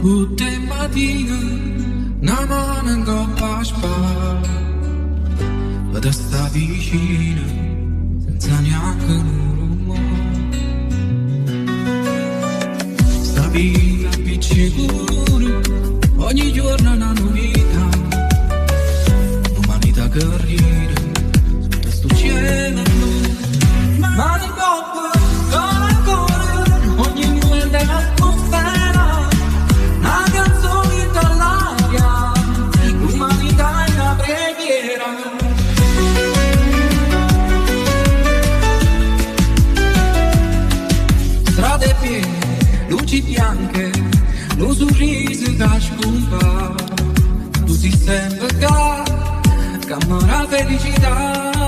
Tutte mattine una mano in coppa a spalla, vado sta vicina senza neanche un rumore. Sta vita piccicura, ogni giorno una novità, l'umanità che ride sotto sto cielo blu. Mano in coppa con il cuore, ogni momento è un'atmosfera, una canzone dall'aria, l'umanità è una preghiera. Strade piene, luci bianche, un sorriso che spunta, tu si sente che camera felicità.